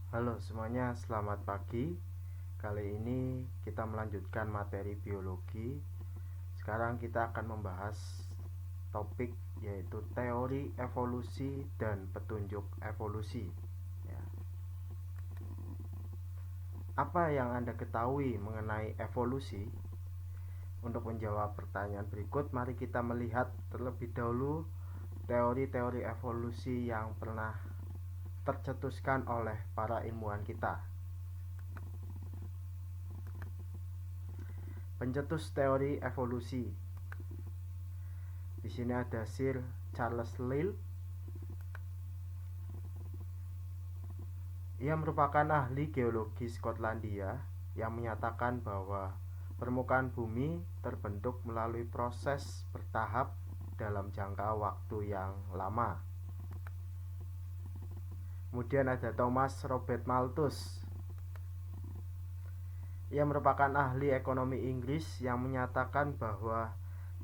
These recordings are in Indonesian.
Halo semuanya, selamat pagi. Kali ini kita melanjutkan materi biologi. Sekarang kita akan membahas topik yaitu teori evolusi dan petunjuk evolusi. Ya. Apa yang Anda ketahui mengenai evolusi? Untuk menjawab pertanyaan berikut, mari kita melihat terlebih dahulu teori-teori evolusi yang pernah tercetuskan oleh para ilmuwan kita. Pencetus teori evolusi. Di sini ada Sir Charles Lyell. Ia merupakan ahli geologi Skotlandia yang menyatakan bahwa permukaan bumi terbentuk melalui proses bertahap dalam jangka waktu yang lama. Kemudian ada Thomas Robert Malthus. Ia merupakan ahli ekonomi Inggris yang menyatakan bahwa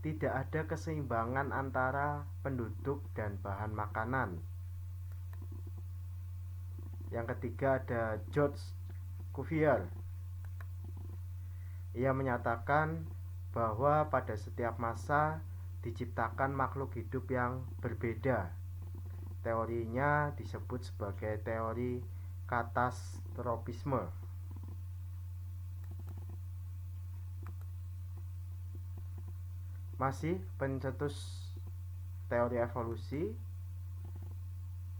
tidak ada keseimbangan antara penduduk dan bahan makanan. Yang ketiga ada George Cuvier. Ia menyatakan bahwa pada setiap masa diciptakan makhluk hidup yang berbeda. Teorinya disebut sebagai teori katastropisme. Masih pencetus teori evolusi.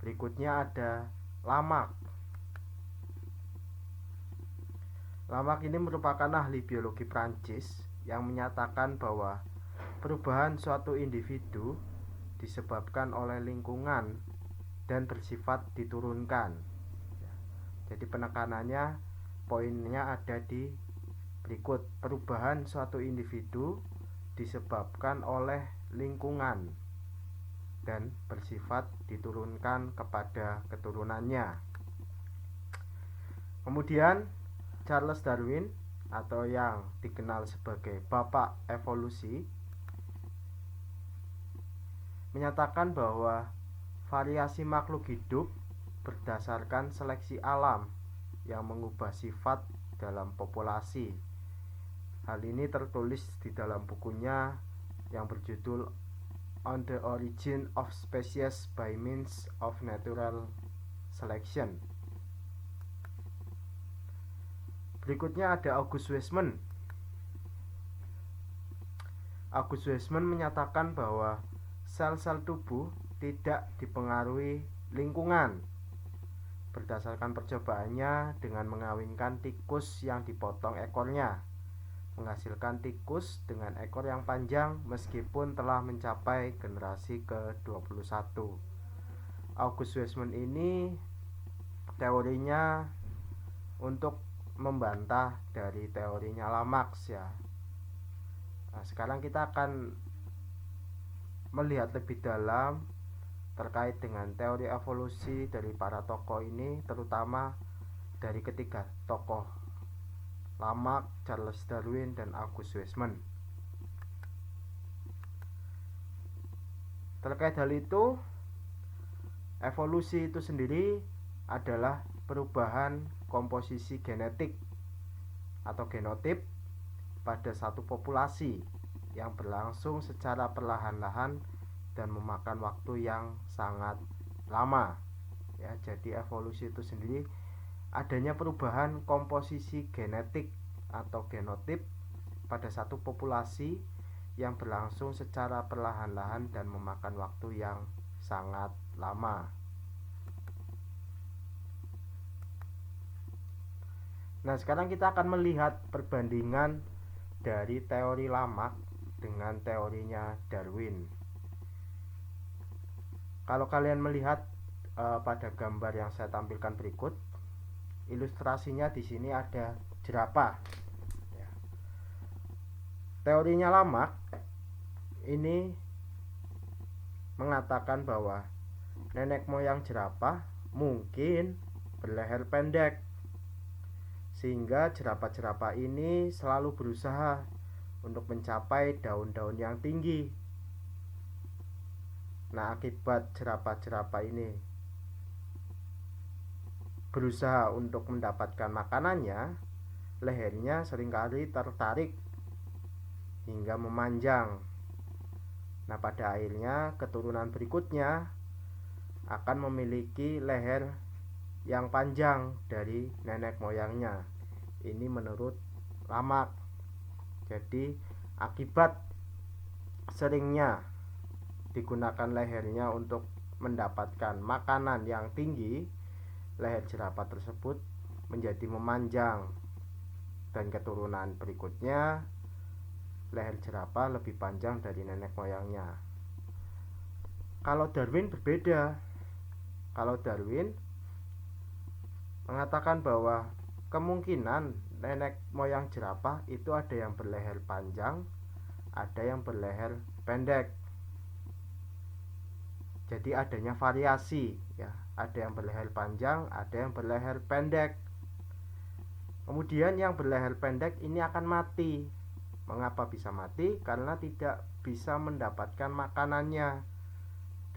Berikutnya ada Lamarck. Lamarck ini merupakan ahli biologi Prancis yang menyatakan bahwa perubahan suatu individu disebabkan oleh lingkungan dan bersifat diturunkan. Jadi penekanannya, poinnya ada di berikut. Perubahan suatu individu disebabkan oleh lingkungan dan bersifat diturunkan kepada keturunannya. Kemudian Charles Darwin atau yang dikenal sebagai Bapak Evolusi menyatakan bahwa variasi makhluk hidup berdasarkan seleksi alam yang mengubah sifat dalam populasi. Hal ini tertulis di dalam bukunya yang berjudul On the Origin of Species by Means of Natural Selection. Berikutnya ada August Weismann. August Weismann menyatakan bahwa sel-sel tubuh tidak dipengaruhi lingkungan. Berdasarkan percobaannya dengan mengawinkan tikus yang dipotong ekornya, menghasilkan tikus dengan ekor yang panjang meskipun telah mencapai generasi ke-21. August Weismann ini teorinya untuk membantah dari teorinya Lamarck ya. Nah, sekarang kita akan melihat lebih dalam terkait dengan teori evolusi dari para tokoh ini, terutama dari ketiga tokoh, Lamarck, Charles Darwin, dan August Weismann. Terkait hal itu, evolusi itu sendiri adalah perubahan komposisi genetik atau genotip pada satu populasi yang berlangsung secara perlahan-lahan dan memakan waktu yang sangat lama. Ya, jadi evolusi itu sendiri adanya perubahan komposisi genetik atau genotip pada satu populasi yang berlangsung secara perlahan-lahan dan memakan waktu yang sangat lama. Nah, sekarang kita akan melihat perbandingan dari teori Lamarck dengan teorinya Darwin. Kalau kalian melihat pada gambar yang saya tampilkan berikut, ilustrasinya di sini ada jerapah. Ya. Teorinya Lamarck ini mengatakan bahwa nenek moyang jerapah mungkin berleher pendek, sehingga jerapah-jerapah ini selalu berusaha untuk mencapai daun-daun yang tinggi. Nah, akibat jerapah-jerapah ini berusaha untuk mendapatkan makanannya, lehernya seringkali tertarik hingga memanjang. Nah, pada akhirnya keturunan berikutnya akan memiliki leher yang panjang dari nenek moyangnya. Ini menurut Lamarck. Jadi akibat seringnya digunakan lehernya untuk mendapatkan makanan yang tinggi, leher jerapah tersebut menjadi memanjang, dan keturunan berikutnya leher jerapah lebih panjang dari nenek moyangnya. Kalau Darwin berbeda. Kalau Darwin mengatakan bahwa kemungkinan nenek moyang jerapah itu ada yang berleher panjang, ada yang berleher pendek. Jadi adanya variasi, ya, ada yang berleher panjang, ada yang berleher pendek. Kemudian yang berleher pendek ini akan mati. Mengapa bisa mati? Karena tidak bisa mendapatkan makanannya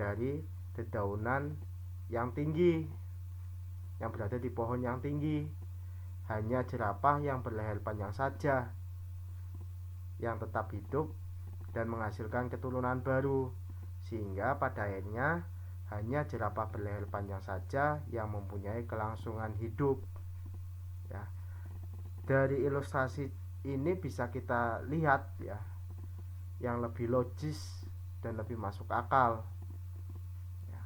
dari dedaunan yang tinggi, yang berada di pohon yang tinggi. Hanya jerapah yang berleher panjang saja yang tetap hidup dan menghasilkan keturunan baru, sehingga pada akhirnya hanya jerapah berleher panjang saja yang mempunyai kelangsungan hidup, ya. Dari ilustrasi ini bisa kita lihat, ya, yang lebih logis dan lebih masuk akal, ya.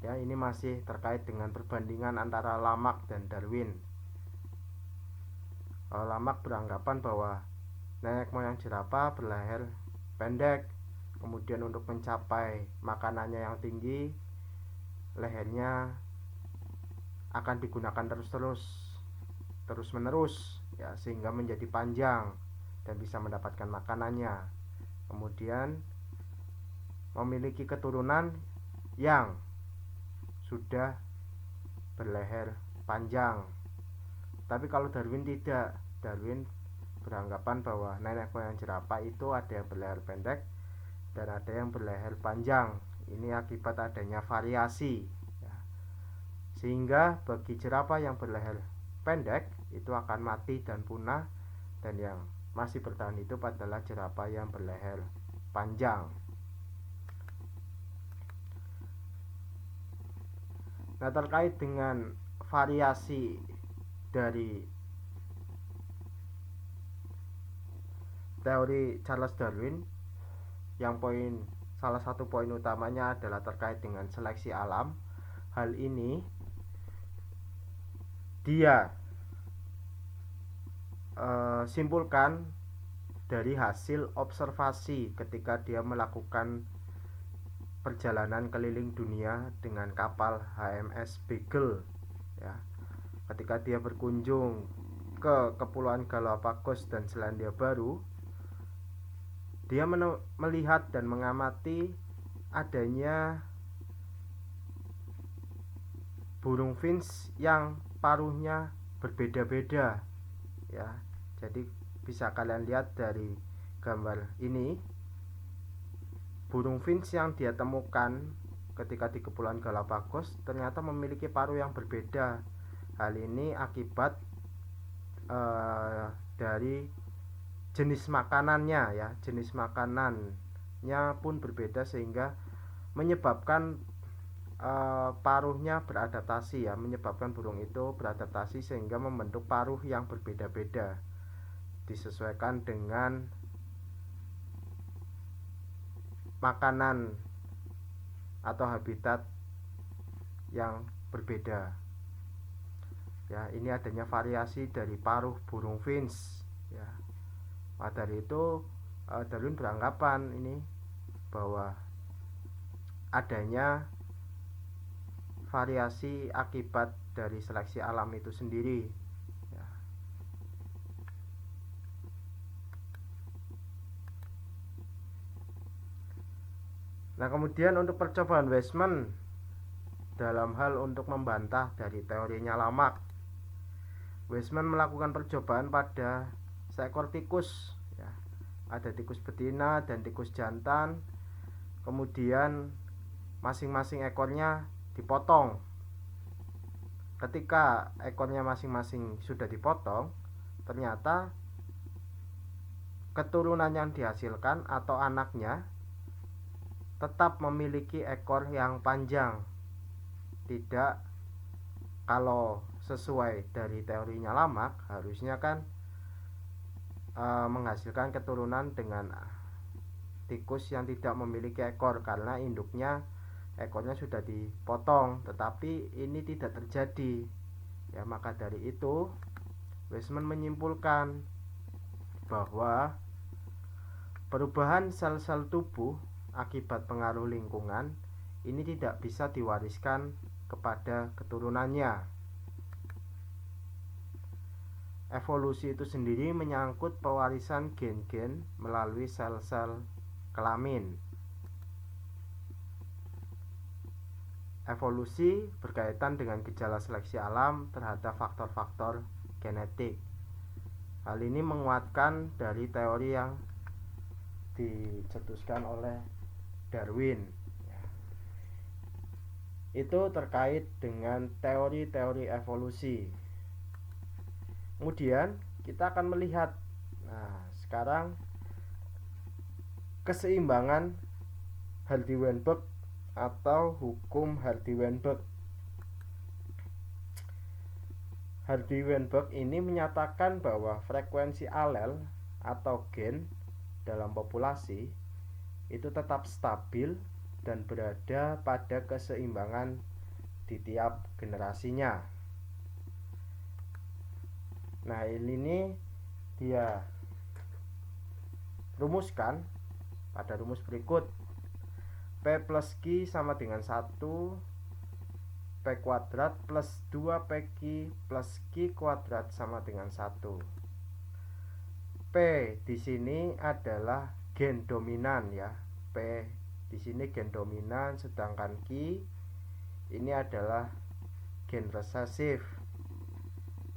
Ya, ini masih terkait dengan perbandingan antara Lamarck dan Darwin. Lamarck beranggapan bahwa nenek moyang jerapah berleher pendek, kemudian untuk mencapai makanannya yang tinggi, lehernya akan digunakan terus menerus, ya, sehingga menjadi panjang dan bisa mendapatkan makanannya. Kemudian memiliki keturunan yang sudah berleher panjang. Tapi kalau Darwin tidak. Darwin beranggapan bahwa nenek moyang jerapah itu ada yang berleher pendek dan ada yang berleher panjang. Ini akibat adanya variasi, ya. Sehingga bagi jerapah yang berleher pendek itu akan mati dan punah, dan yang masih bertahan hidup adalah jerapah yang berleher panjang. Nah, terkait dengan variasi dari teori Charles Darwin, yang salah satu poin utamanya adalah terkait dengan seleksi alam. Hal ini dia simpulkan dari hasil observasi ketika dia melakukan perjalanan keliling dunia dengan kapal HMS Beagle, ya. Ketika dia berkunjung ke Kepulauan Galapagos dan Selandia Baru, dia melihat dan mengamati adanya burung finch yang paruhnya berbeda-beda, ya. Jadi bisa kalian lihat dari gambar ini, burung finch yang dia temukan ketika di Kepulauan Galapagos ternyata memiliki paruh yang berbeda. Hal ini akibat dari jenis makanannya, ya. Jenis makanannya pun berbeda sehingga menyebabkan paruhnya beradaptasi, ya, menyebabkan burung itu beradaptasi sehingga membentuk paruh yang berbeda-beda disesuaikan dengan makanan atau habitat yang berbeda, ya. Ini adanya variasi dari paruh burung finch, ya. Nah, dari itu Darwin beranggapan ini bahwa adanya variasi akibat dari seleksi alam itu sendiri, ya. Nah, kemudian untuk percobaan Weismann dalam hal untuk membantah dari teorinya Lamarck, Weismann melakukan percobaan pada seekor tikus, ya. Ada tikus betina dan tikus jantan. Kemudian masing-masing ekornya dipotong. Ketika ekornya masing-masing sudah dipotong, ternyata keturunan yang dihasilkan atau anaknya tetap memiliki ekor yang panjang. Tidak, kalau sesuai dari teorinya Lamarck, harusnya kan menghasilkan keturunan dengan tikus yang tidak memiliki ekor karena induknya ekornya sudah dipotong, tetapi ini tidak terjadi. Ya, maka dari itu Weismann menyimpulkan bahwa perubahan sel-sel tubuh akibat pengaruh lingkungan ini tidak bisa diwariskan kepada keturunannya. Evolusi itu sendiri menyangkut pewarisan gen-gen melalui sel-sel kelamin. Evolusi berkaitan dengan gejala seleksi alam terhadap faktor-faktor genetik. Hal ini menguatkan dari teori yang dicetuskan oleh Darwin. Itu terkait dengan teori-teori evolusi. Kemudian kita akan melihat, sekarang keseimbangan Hardy-Weinberg atau hukum Hardy-Weinberg. Hardy-Weinberg ini menyatakan bahwa frekuensi alel atau gen dalam populasi itu tetap stabil dan berada pada keseimbangan di tiap generasinya. Nah, ini dia rumuskan pada rumus berikut. P plus Q sama dengan 1, P kuadrat plus 2PQ plus Q kuadrat sama dengan 1. P di sini adalah gen dominan ya. P di sini gen dominan, sedangkan Q ini adalah gen resesif.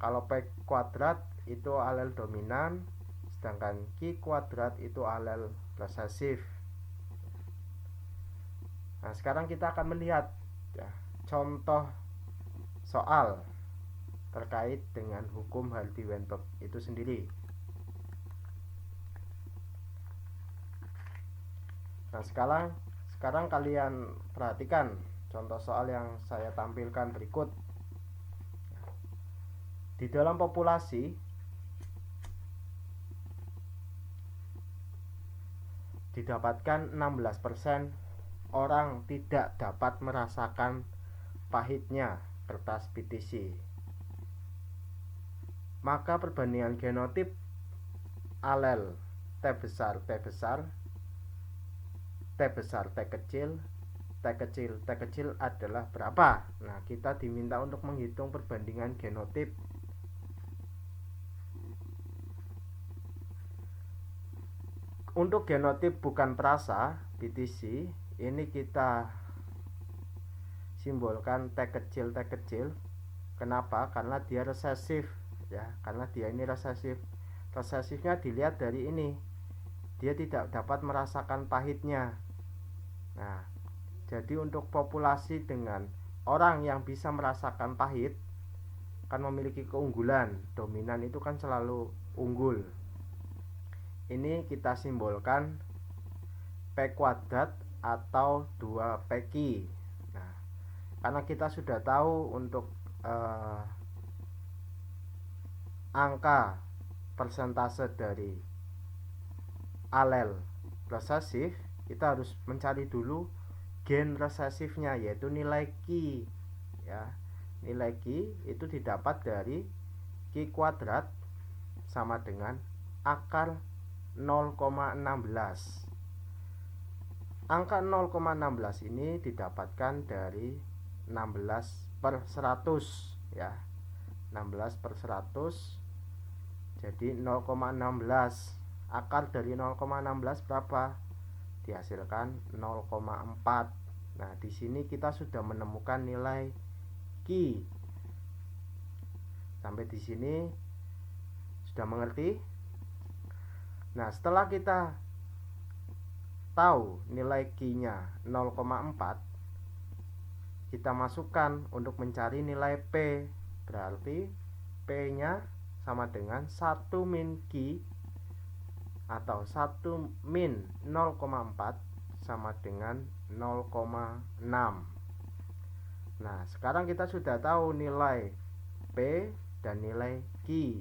Kalau P kuadrat itu alel dominan, sedangkan Q kuadrat itu alel resesif. Nah, sekarang kita akan melihat ya, contoh soal terkait dengan hukum Hardy-Weinberg itu sendiri. Nah, sekarang kalian perhatikan contoh soal yang saya tampilkan berikut. Di dalam populasi didapatkan 16% orang tidak dapat merasakan pahitnya kertas PTC. Maka perbandingan genotip alel T besar T besar, T besar T kecil, T kecil T kecil adalah berapa? Nah, kita diminta untuk menghitung perbandingan genotip. Untuk genotip bukan perasa BTC, ini kita simbolkan T kecil T kecil. Kenapa? Karena dia resesif ya, karena dia ini resesif. Resesifnya dilihat dari ini, dia tidak dapat merasakan pahitnya. Nah, jadi untuk populasi dengan orang yang bisa merasakan pahit kan memiliki keunggulan. Dominan itu kan selalu unggul. Ini kita simbolkan P kuadrat atau 2PQ. Nah, karena kita sudah tahu untuk angka persentase dari alel resesif, kita harus mencari dulu gen resesifnya, yaitu nilai Q ya. Nilai Q itu didapat dari Q kuadrat sama dengan akar 0,16. Angka 0,16 ini didapatkan dari 16/100 ya. 16/100. Jadi 0,16. Akar dari 0,16 berapa? Dihasilkan 0,4. Nah, di sini kita sudah menemukan nilai Q. Sampai di sini sudah mengerti? Nah, setelah kita tahu nilai Q-nya 0,4, kita masukkan untuk mencari nilai P. Berarti P nya sama dengan 1 min Q atau 1 min 0,4 sama dengan 0,6. Nah, sekarang kita sudah tahu nilai P dan nilai Q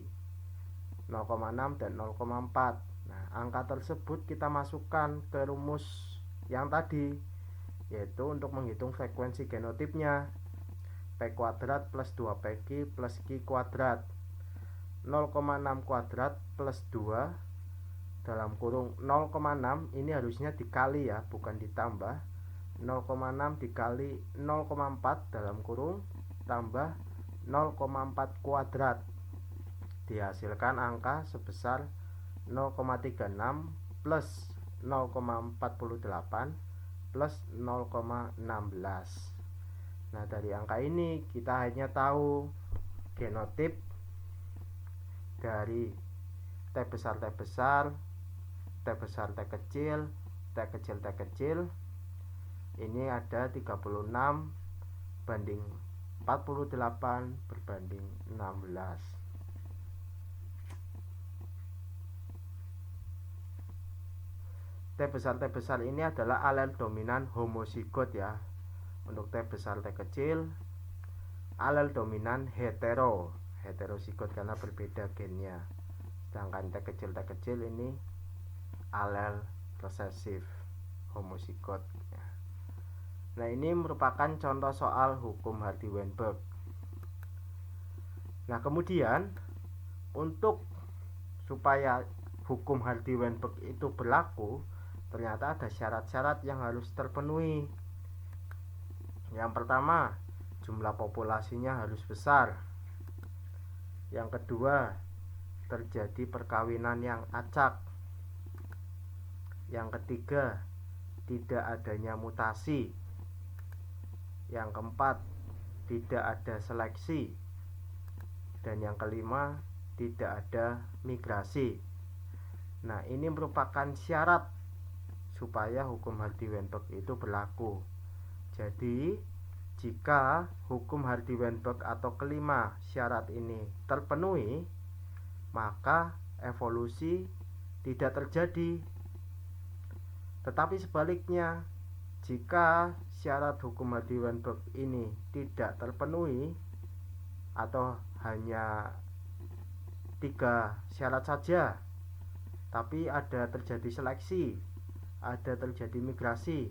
0,6 dan 0,4. Nah, angka tersebut kita masukkan ke rumus yang tadi, yaitu untuk menghitung frekuensi genotipnya. P kuadrat plus 2PQ plus Q kuadrat. 0,6 kuadrat plus 2 dalam kurung 0,6 ini harusnya dikali ya, bukan ditambah. 0,6 dikali 0,4 dalam kurung tambah 0,4 kuadrat, dihasilkan angka sebesar 0,36 plus 0,48 plus 0,16. Nah, dari angka ini kita hanya tahu genotip dari T besar T besar, T besar T kecil, T kecil T kecil. Ini ada 36 banding 48 berbanding 16. T besar ini adalah alel dominan homozigot ya. Untuk T besar T kecil, alel dominan heterozigot karena berbeda gennya. Sedangkan T kecil ini alel resesif homozigot ya. Nah, ini merupakan contoh soal hukum Hardy-Weinberg. Nah, kemudian untuk supaya hukum Hardy-Weinberg itu berlaku, ternyata ada syarat-syarat yang harus terpenuhi. Yang pertama, jumlah populasinya harus besar. Yang kedua, terjadi perkawinan yang acak. Yang ketiga, tidak adanya mutasi. Yang keempat, tidak ada seleksi. Dan yang kelima, tidak ada migrasi. Nah, ini merupakan syarat supaya hukum Hardy-Weinberg itu berlaku. Jadi, jika hukum Hardy-Weinberg atau kelima syarat ini terpenuhi, maka evolusi tidak terjadi. Tetapi sebaliknya, jika syarat hukum Hardy-Weinberg ini tidak terpenuhi atau hanya 3 syarat saja, tapi ada terjadi seleksi, ada terjadi migrasi,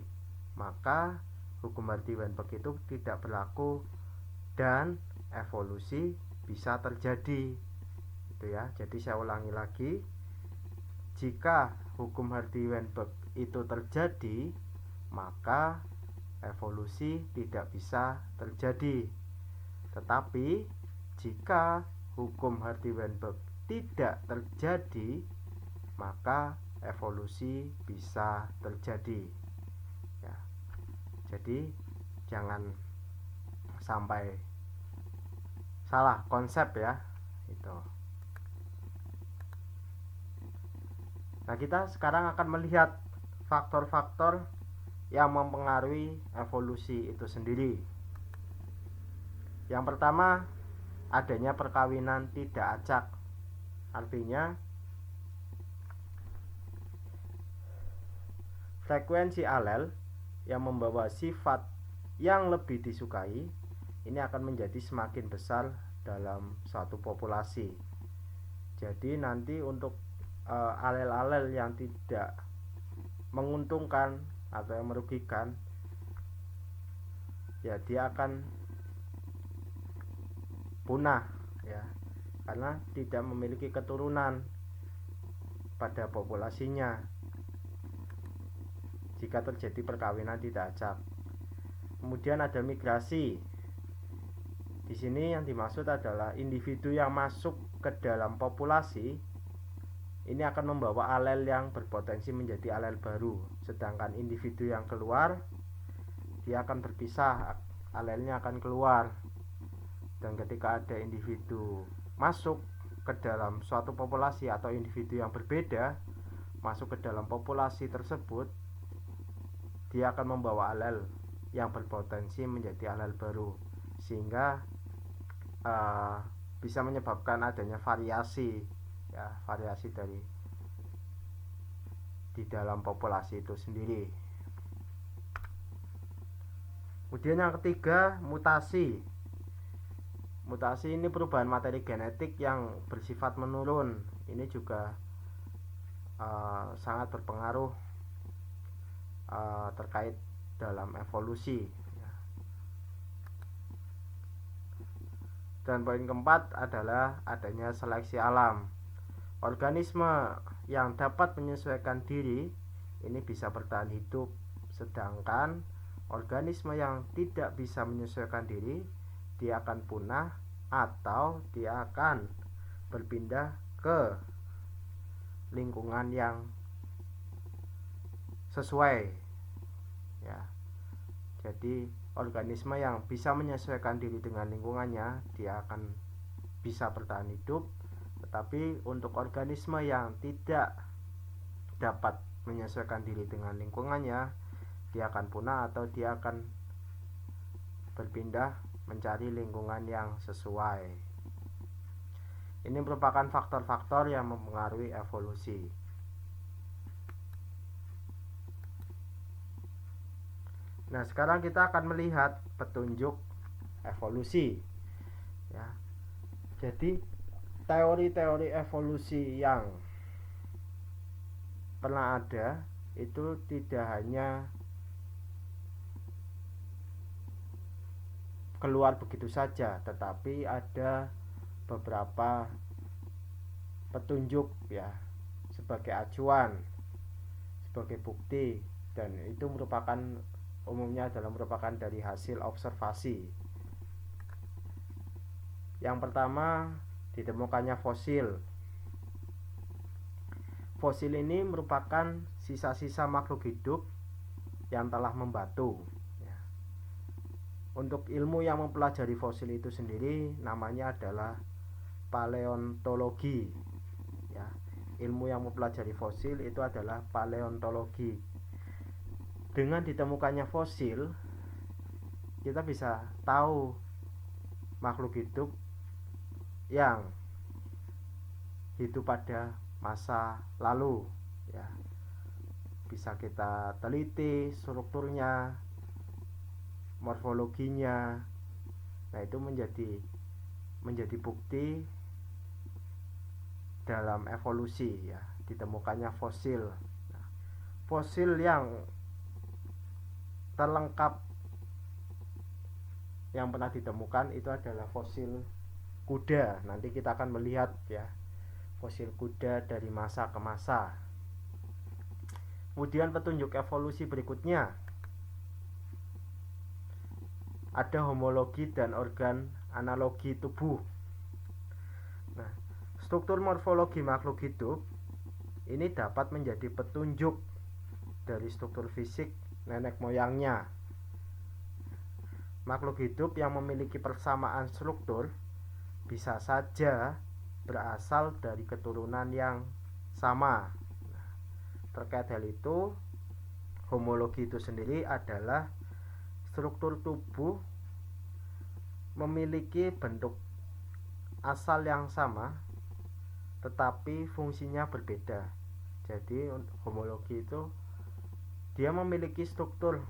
maka hukum Hardy-Weinberg itu tidak berlaku dan evolusi bisa terjadi. Itu ya. Jadi saya ulangi lagi. Jika hukum Hardy-Weinberg itu terjadi, maka evolusi tidak bisa terjadi. Tetapi jika hukum Hardy-Weinberg tidak terjadi, maka evolusi bisa terjadi ya. Jadi jangan sampai salah konsep ya itu. Nah, kita sekarang akan melihat faktor-faktor yang mempengaruhi evolusi itu sendiri. Yang pertama, adanya perkawinan tidak acak. Artinya frekuensi alel yang membawa sifat yang lebih disukai ini akan menjadi semakin besar dalam suatu populasi. Jadi nanti untuk alel-alel yang tidak menguntungkan atau yang merugikan, ya dia akan punah ya, karena tidak memiliki keturunan pada populasinya jika terjadi perkawinan tidak acak. Kemudian ada migrasi. Di sini yang dimaksud adalah individu yang masuk ke dalam populasi ini akan membawa alel yang berpotensi menjadi alel baru, sedangkan individu yang keluar dia akan berpisah, alelnya akan keluar. Dan ketika ada individu masuk ke dalam suatu populasi atau individu yang berbeda masuk ke dalam populasi tersebut, dia akan membawa alel yang berpotensi menjadi alel baru, sehingga bisa menyebabkan adanya variasi dari di dalam populasi itu sendiri. Kemudian yang ketiga, mutasi. Mutasi ini perubahan materi genetik yang bersifat menurun. Ini juga sangat berpengaruh terkait dalam evolusi. Dan poin keempat adalah adanya seleksi alam. Organisme yang dapat menyesuaikan diri ini bisa bertahan hidup, sedangkan organisme yang tidak bisa menyesuaikan diri, dia akan punah atau dia akan berpindah ke lingkungan yang sesuai. Ya. Jadi organisme yang bisa menyesuaikan diri dengan lingkungannya, dia akan bisa bertahan hidup. Tetapi untuk organisme yang tidak dapat menyesuaikan diri dengan lingkungannya, dia akan punah atau dia akan berpindah mencari lingkungan yang sesuai. Ini merupakan faktor-faktor yang mempengaruhi evolusi. Nah, sekarang kita akan melihat petunjuk evolusi. Ya. Jadi teori-teori evolusi yang pernah ada itu tidak hanya keluar begitu saja, tetapi ada beberapa petunjuk ya sebagai acuan, sebagai bukti, dan itu umumnya merupakan dari hasil observasi. Yang pertama, ditemukannya fosil. Fosil ini merupakan sisa-sisa makhluk hidup yang telah membatu. Untuk ilmu yang mempelajari fosil itu sendiri namanya adalah paleontologi. Ya, ilmu yang mempelajari fosil itu adalah paleontologi. Dengan ditemukannya fosil, kita bisa tahu makhluk hidup yang hidup pada masa lalu. Ya, bisa kita teliti strukturnya, morfologinya. Nah, itu menjadi bukti dalam evolusi ya, ditemukannya fosil. Nah, fosil yang terlengkap yang pernah ditemukan itu adalah fosil kuda. Nanti kita akan melihat ya fosil kuda dari masa ke masa. Kemudian petunjuk evolusi berikutnya ada homologi dan organ analogi tubuh. Nah, struktur morfologi makhluk hidup ini dapat menjadi petunjuk dari struktur fisik nenek moyangnya. Makhluk hidup yang memiliki persamaan struktur bisa saja berasal dari keturunan yang sama. Nah, terkait hal itu, homologi itu sendiri adalah struktur tubuh memiliki bentuk asal yang sama tetapi fungsinya berbeda. Jadi homologi itu dia memiliki struktur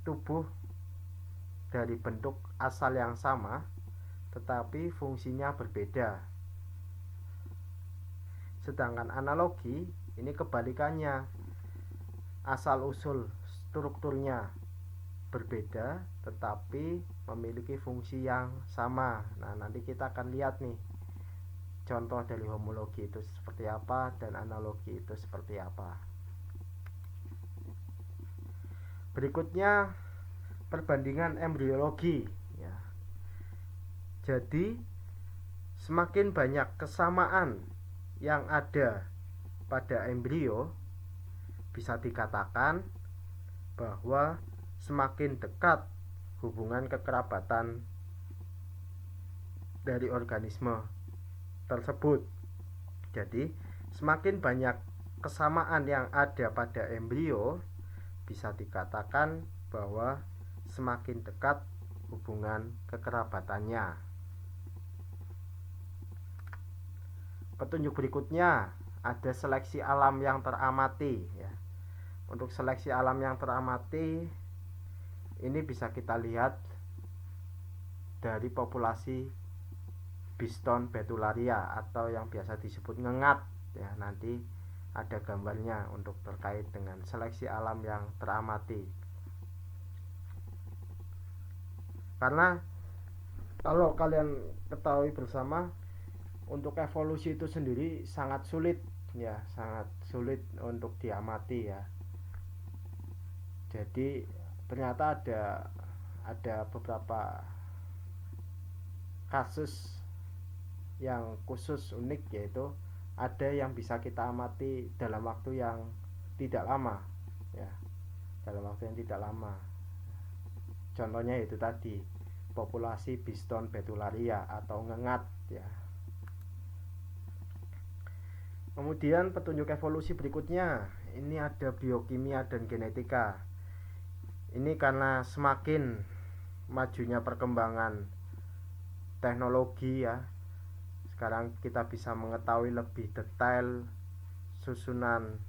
tubuh dari bentuk asal yang sama tetapi fungsinya berbeda. Sedangkan analogi ini kebalikannya, asal usul strukturnya berbeda tetapi memiliki fungsi yang sama. Nah, nanti kita akan lihat nih contoh dari homologi itu seperti apa dan analogi itu seperti apa. Berikutnya perbandingan embriologi ya. Jadi semakin banyak kesamaan yang ada pada embrio, bisa dikatakan bahwa semakin dekat hubungan kekerabatan dari organisme tersebut. Jadi semakin banyak kesamaan yang ada pada embrio, bisa dikatakan bahwa semakin dekat hubungan kekerabatannya. Petunjuk berikutnya ada seleksi alam yang teramati ya. Untuk seleksi alam yang teramati ini bisa kita lihat dari populasi Biston betularia atau yang biasa disebut ngengat ya. Nanti ada gambarnya untuk terkait dengan seleksi alam yang teramati. Karena kalau kalian ketahui bersama, untuk evolusi itu sendiri sangat sulit ya, sangat sulit untuk diamati ya. Jadi ternyata ada beberapa kasus yang khusus unik, yaitu ada yang bisa kita amati dalam waktu yang tidak lama ya, dalam waktu yang tidak lama. Contohnya itu tadi populasi Biston betularia atau ngengat ya. Kemudian petunjuk evolusi berikutnya ini ada biokimia dan genetika. Ini karena semakin majunya perkembangan teknologi ya, sekarang kita bisa mengetahui lebih detail susunan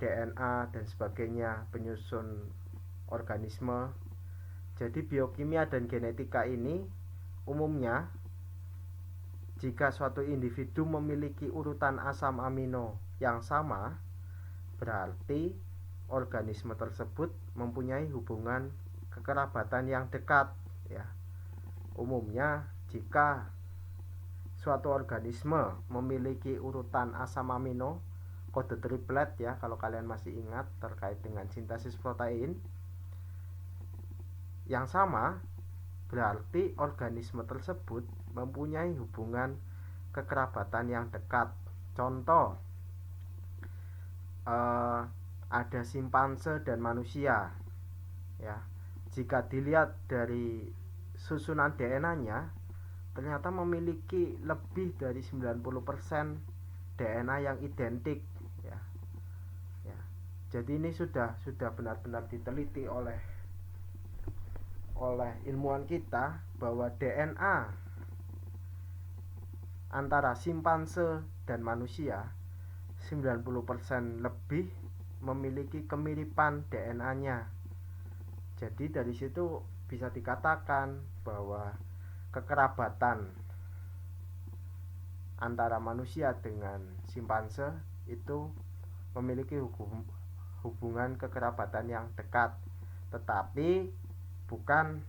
DNA dan sebagainya, penyusun organisme. Jadi biokimia dan genetika ini umumnya jika suatu individu memiliki urutan asam amino yang sama, berarti organisme tersebut mempunyai hubungan kekerabatan yang dekat ya. Umumnya jika suatu organisme memiliki urutan asam amino kode triplet ya, kalau kalian masih ingat terkait dengan sintesis protein yang sama, berarti organisme tersebut mempunyai hubungan kekerabatan yang dekat. Contoh, ada simpanse dan manusia ya. Jika dilihat dari susunan DNA-nya, ternyata memiliki lebih dari 90% DNA yang identik ya. Ya. Jadi ini sudah benar-benar diteliti oleh ilmuwan kita bahwa DNA antara simpanse dan manusia 90% lebih memiliki kemiripan DNA-nya. Jadi dari situ bisa dikatakan bahwa kekerabatan antara manusia dengan simpanse itu memiliki hubungan kekerabatan yang dekat. Tetapi bukan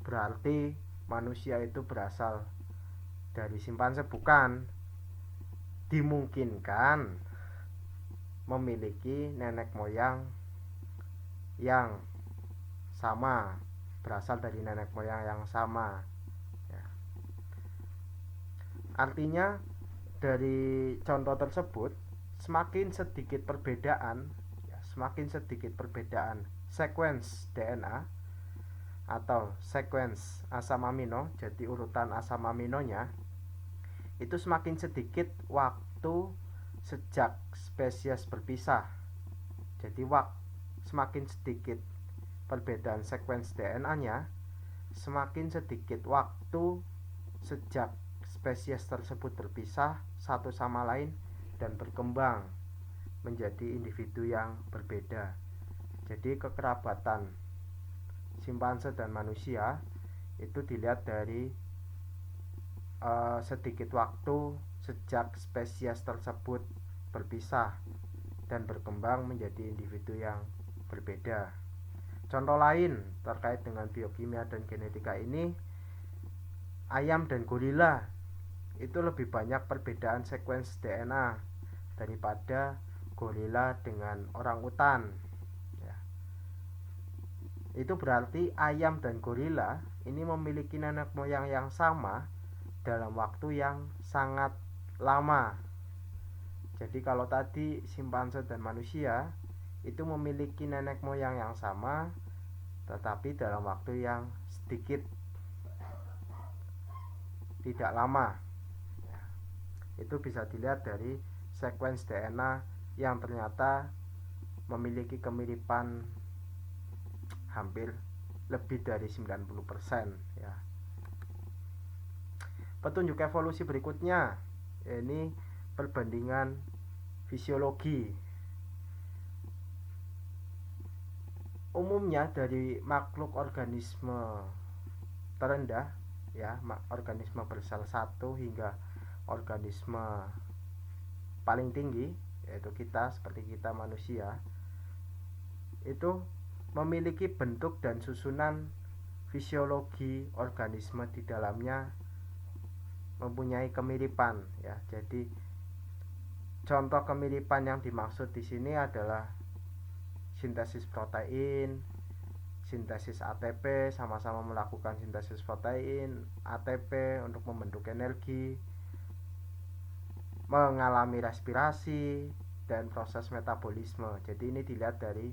berarti manusia itu berasal dari simpanse, bukan. Dimungkinkan memiliki nenek moyang yang sama, berasal dari nenek moyang yang sama ya. Artinya dari contoh tersebut semakin sedikit perbedaan sequence DNA atau sequence asam amino, jadi urutan asam aminonya itu semakin sedikit waktu sejak spesies berpisah. Jadi semakin sedikit perbedaan sequence DNA-nya, semakin sedikit waktu sejak spesies tersebut berpisah satu sama lain dan berkembang menjadi individu yang berbeda. Jadi kekerabatan simpanse dan manusia itu dilihat dari sedikit waktu sejak spesies tersebut berpisah dan berkembang menjadi individu yang berbeda. Contoh lain terkait dengan biokimia dan genetika ini, ayam dan gorila itu lebih banyak perbedaan sequence DNA daripada gorila dengan orangutan ya. Itu berarti ayam dan gorila ini memiliki nenek moyang yang sama dalam waktu yang sangat lama. Jadi kalau tadi simpanse dan manusia itu memiliki nenek moyang yang sama, tetapi dalam waktu yang sedikit, tidak lama ya. Itu bisa dilihat dari sequence DNA yang ternyata memiliki kemiripan hampir lebih dari 90% ya. Petunjuk evolusi berikutnya ini perbandingan fisiologi. Umumnya dari makhluk organisme terendah ya, organisme bersel 1 hingga organisme paling tinggi yaitu kita, seperti kita manusia, itu memiliki bentuk dan susunan fisiologi organisme di dalamnya mempunyai kemiripan ya. Jadi contoh kemiripan yang dimaksud di sini adalah sintesis protein, sintesis ATP, sama-sama melakukan sintesis protein, ATP untuk membentuk energi, mengalami respirasi dan proses metabolisme. Jadi ini dilihat dari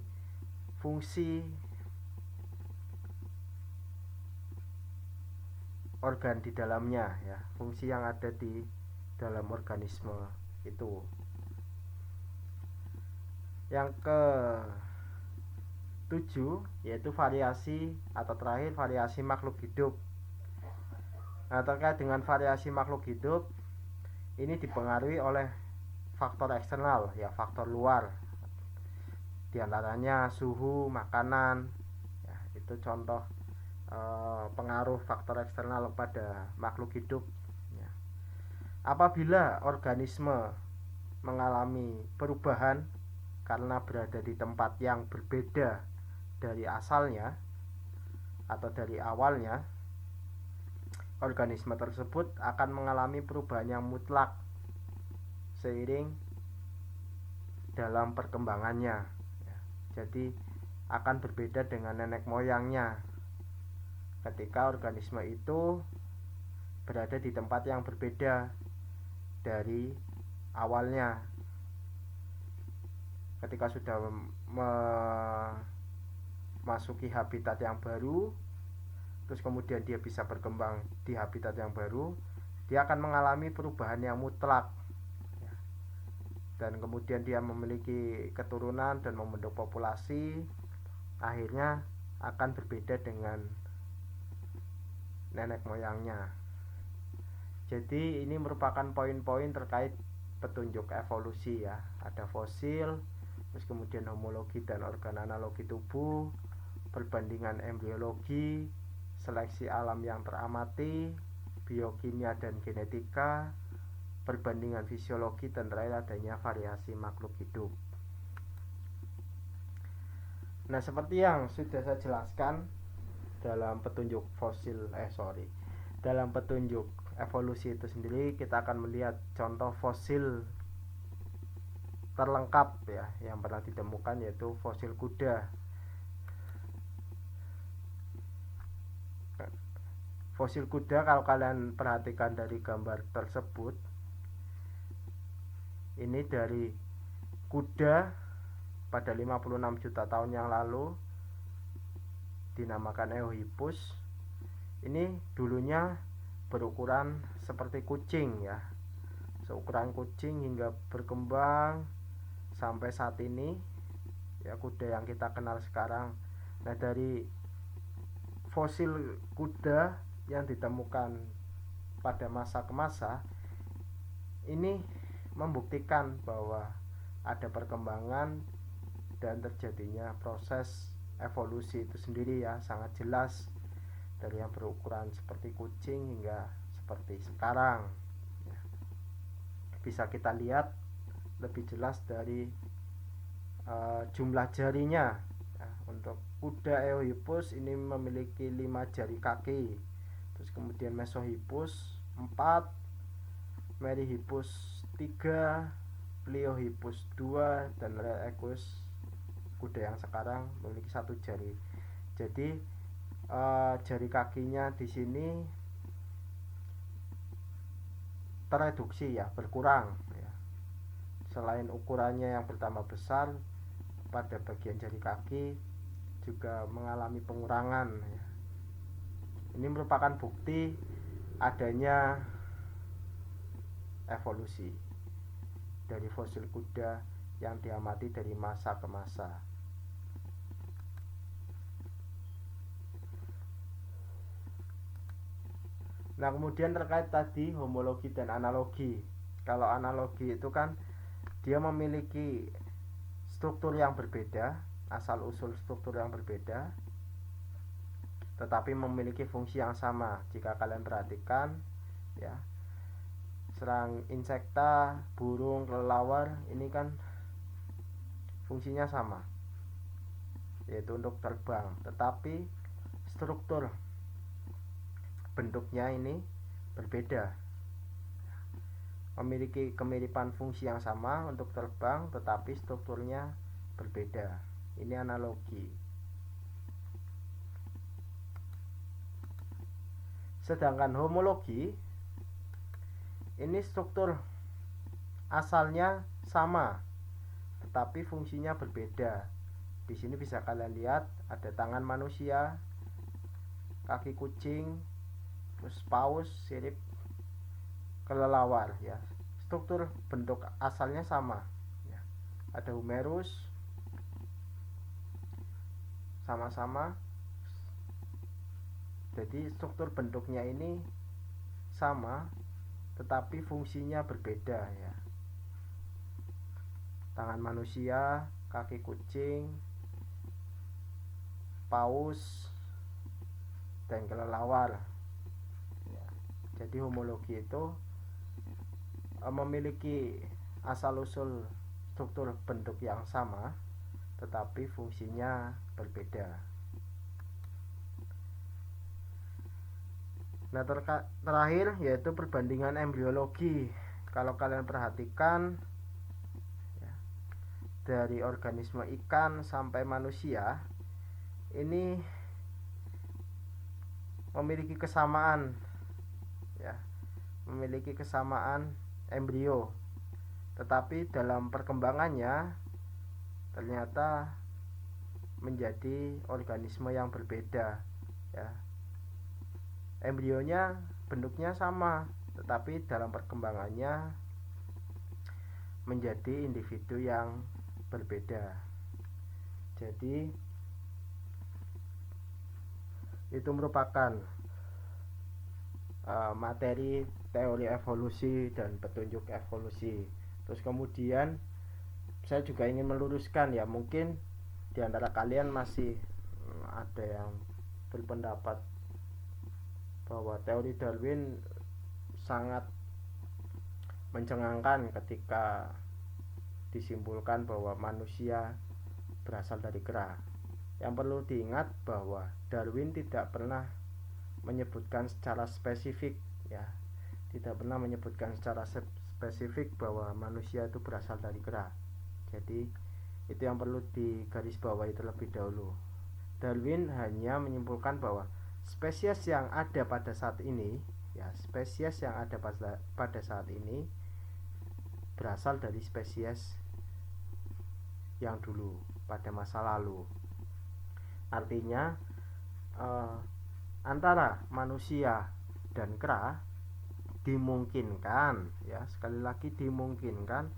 fungsi organ di dalamnya ya, fungsi yang ada di dalam organisme itu. Yang ke 7 yaitu variasi atau terakhir variasi makhluk hidup. Nah, terkait dengan variasi makhluk hidup ini dipengaruhi oleh faktor eksternal ya, faktor luar. Di antaranya suhu, makanan ya, itu contoh pengaruh faktor eksternal pada makhluk hidup ya. Apabila organisme mengalami perubahan karena berada di tempat yang berbeda dari asalnya atau dari awalnya, organisme tersebut akan mengalami perubahan yang mutlak seiring dalam perkembangannya ya. Jadi akan berbeda dengan nenek moyangnya ketika organisme itu berada di tempat yang berbeda dari awalnya. Ketika sudah memasuki habitat yang baru, terus kemudian dia bisa berkembang di habitat yang baru, dia akan mengalami perubahan yang mutlak ya. Dan kemudian dia memiliki keturunan dan membentuk populasi, akhirnya akan berbeda dengan nenek moyangnya. Jadi ini merupakan poin-poin terkait petunjuk evolusi ya. Ada fosil, terus kemudian homologi dan organ analogi tubuh, perbandingan embriologi, seleksi alam yang teramati, biokimia dan genetika, perbandingan fisiologi, dan terakhir adanya variasi makhluk hidup. Nah, seperti yang sudah saya jelaskan dalam petunjuk dalam petunjuk evolusi itu sendiri, kita akan melihat contoh fosil terlengkap ya yang pernah ditemukan, yaitu fosil kuda. Fosil kuda, kalau kalian perhatikan dari gambar tersebut, ini dari kuda pada 56 juta tahun yang lalu, dinamakan Eohippus. Ini dulunya berukuran seperti kucing ya, seukuran kucing, hingga berkembang sampai saat ini ya, kuda yang kita kenal sekarang. Nah, dari fosil kuda yang ditemukan pada masa ke masa ini membuktikan bahwa ada perkembangan dan terjadinya proses evolusi itu sendiri ya, sangat jelas dari yang berukuran seperti kucing hingga seperti sekarang ya. Bisa kita lihat lebih jelas dari jumlah jarinya ya. Untuk kuda Eohippus ini memiliki 5 jari kaki, terus kemudian Mesohippus 4, Meryhippus 3, Pliohippus 2, dan Rhesus, kuda yang sekarang, memiliki 1 jari. Jadi jari kakinya di sini tereduksi ya, berkurang ya. Selain ukurannya yang bertambah besar, pada bagian jari kaki juga mengalami pengurangan ya. Ini merupakan bukti adanya evolusi dari fosil kuda yang diamati dari masa ke masa. Nah, kemudian terkait tadi homologi dan analogi. Kalau analogi itu kan dia memiliki struktur yang berbeda, asal usul struktur yang berbeda, tetapi memiliki fungsi yang sama. Jika kalian perhatikan ya, serang insekta, burung, kelelawar ini kan fungsinya sama, yaitu untuk terbang, tetapi struktur bentuknya ini berbeda. Memiliki kemiripan fungsi yang sama untuk terbang, tetapi strukturnya berbeda. Ini analogi. Sedangkan homologi ini struktur asalnya sama, tetapi fungsinya berbeda. Di sini bisa kalian lihat ada tangan manusia, kaki kucing, terus paus, sirip, kelelawar ya. Struktur bentuk asalnya sama ya. Ada humerus, sama-sama. Jadi struktur bentuknya ini sama, tetapi fungsinya berbeda ya. Tangan manusia, kaki kucing, paus, dan kelelawar ya. Jadi homologi itu memiliki asal usul struktur bentuk yang sama, tetapi fungsinya berbeda. Nah, terakhir yaitu perbandingan embriologi. Kalau kalian perhatikan ya, dari organisme ikan sampai manusia ini memiliki kesamaan ya, memiliki kesamaan embrio, tetapi dalam perkembangannya ternyata menjadi organisme yang berbeda ya. Embrionya bentuknya sama, tetapi dalam perkembangannya menjadi individu yang berbeda. Jadi itu merupakan materi teori evolusi dan petunjuk evolusi. Terus kemudian saya juga ingin meluruskan ya, mungkin di antara kalian masih ada yang berpendapat bahwa teori Darwin sangat mencengangkan ketika disimpulkan bahwa manusia berasal dari kera. Yang perlu diingat bahwa Darwin tidak pernah menyebutkan secara spesifik ya, tidak pernah menyebutkan secara spesifik bahwa manusia itu berasal dari kera. Jadi itu yang perlu digarisbawahi terlebih dahulu. Darwin hanya menyimpulkan bahwa spesies yang ada pada saat ini ya, spesies yang ada pada saat ini berasal dari spesies yang dulu pada masa lalu. Artinya antara manusia dan kera dimungkinkan ya, sekali lagi dimungkinkan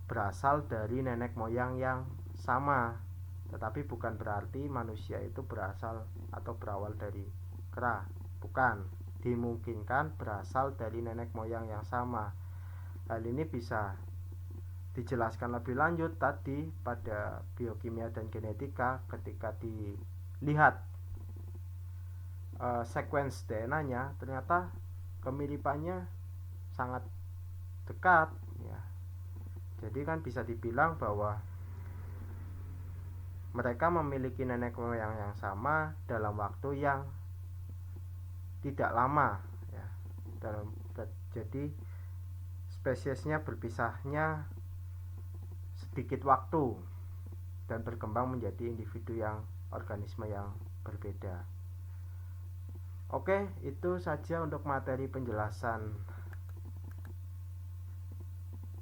berasal dari nenek moyang yang sama, tetapi bukan berarti manusia itu berasal atau berawal dari kera, bukan. Dimungkinkan berasal dari nenek moyang yang sama. Hal ini bisa dijelaskan lebih lanjut tadi pada biokimia dan genetika ketika dilihat sequence DNA-nya, ternyata kemiripannya sangat dekat ya. Jadi kan bisa dibilang bahwa mereka memiliki nenek moyang yang sama dalam waktu yang tidak lama ya. Jadi spesiesnya berpisahnya sedikit waktu dan berkembang menjadi individu yang organisme yang berbeda. Oke, itu saja untuk materi penjelasan.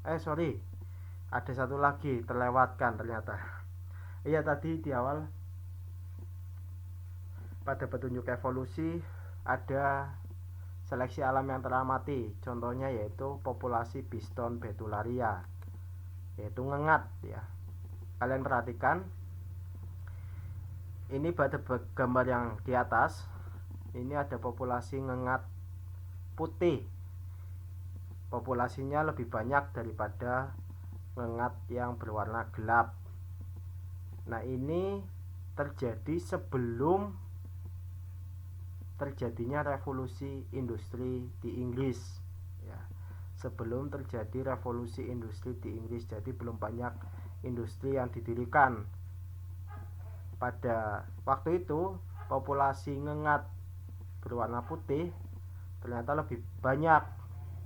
Ada satu lagi terlewatkan ternyata. Iya, tadi di awal pada petunjuk evolusi ada seleksi alam yang teramati. Contohnya yaitu populasi Biston betularia, yaitu ngengat ya. Kalian perhatikan ini pada gambar yang di atas. Ini ada populasi ngengat putih. Populasinya lebih banyak daripada ngengat yang berwarna gelap. Nah, ini terjadi sebelum terjadinya revolusi industri di Inggris ya. Sebelum terjadi revolusi industri di Inggris, jadi belum banyak industri yang didirikan. Pada waktu itu populasi ngengat berwarna putih ternyata lebih banyak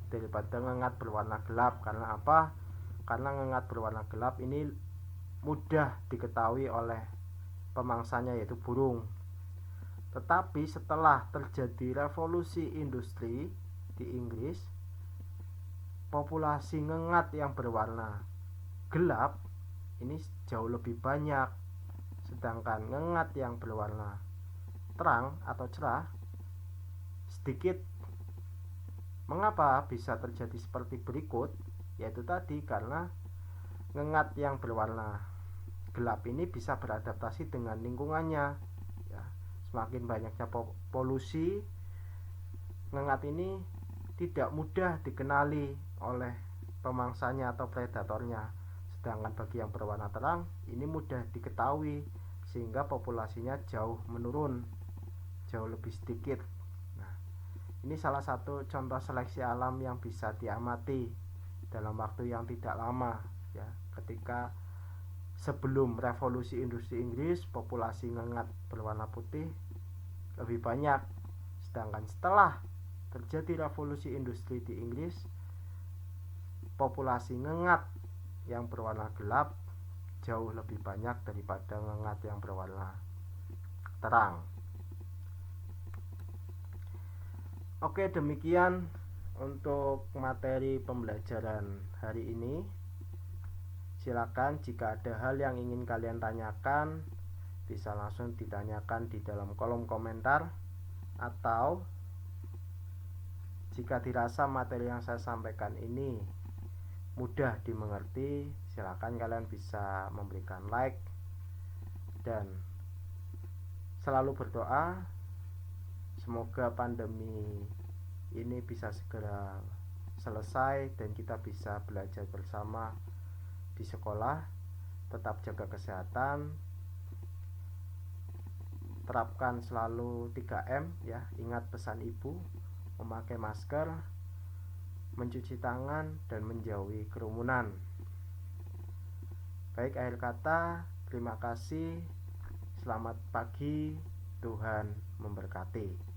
daripada ngengat berwarna gelap. Karena apa? Karena ngengat berwarna gelap ini mudah diketahui oleh pemangsanya, yaitu burung. Tetapi setelah terjadi revolusi industri di Inggris, populasi ngengat yang berwarna gelap ini jauh lebih banyak, sedangkan ngengat yang berwarna terang atau cerah sedikit. Mengapa bisa terjadi seperti berikut? Yaitu tadi karena ngengat yang berwarna gelap ini bisa beradaptasi dengan lingkungannya ya. Semakin banyaknya polusi, ngengat ini tidak mudah dikenali oleh pemangsanya atau predatornya. Sedangkan bagi yang berwarna terang ini mudah diketahui, sehingga populasinya jauh menurun, jauh lebih sedikit. Nah, ini salah satu contoh seleksi alam yang bisa diamati dalam waktu yang tidak lama ya. Ketika sebelum revolusi industri Inggris, populasi ngengat berwarna putih lebih banyak, sedangkan setelah terjadi revolusi industri di Inggris, populasi ngengat yang berwarna gelap jauh lebih banyak daripada ngengat yang berwarna terang. Oke, demikian untuk materi pembelajaran hari ini. Silakan jika ada hal yang ingin kalian tanyakan, bisa langsung ditanyakan di dalam kolom komentar, atau jika dirasa materi yang saya sampaikan ini mudah dimengerti, silakan kalian bisa memberikan like dan selalu berdoa semoga pandemi ini bisa segera selesai dan kita bisa belajar bersama di sekolah. Tetap jaga kesehatan, terapkan selalu 3M ya. Ingat pesan ibu, memakai masker, mencuci tangan, dan menjauhi kerumunan. Baik, akhir kata, terima kasih. Selamat pagi, Tuhan memberkati.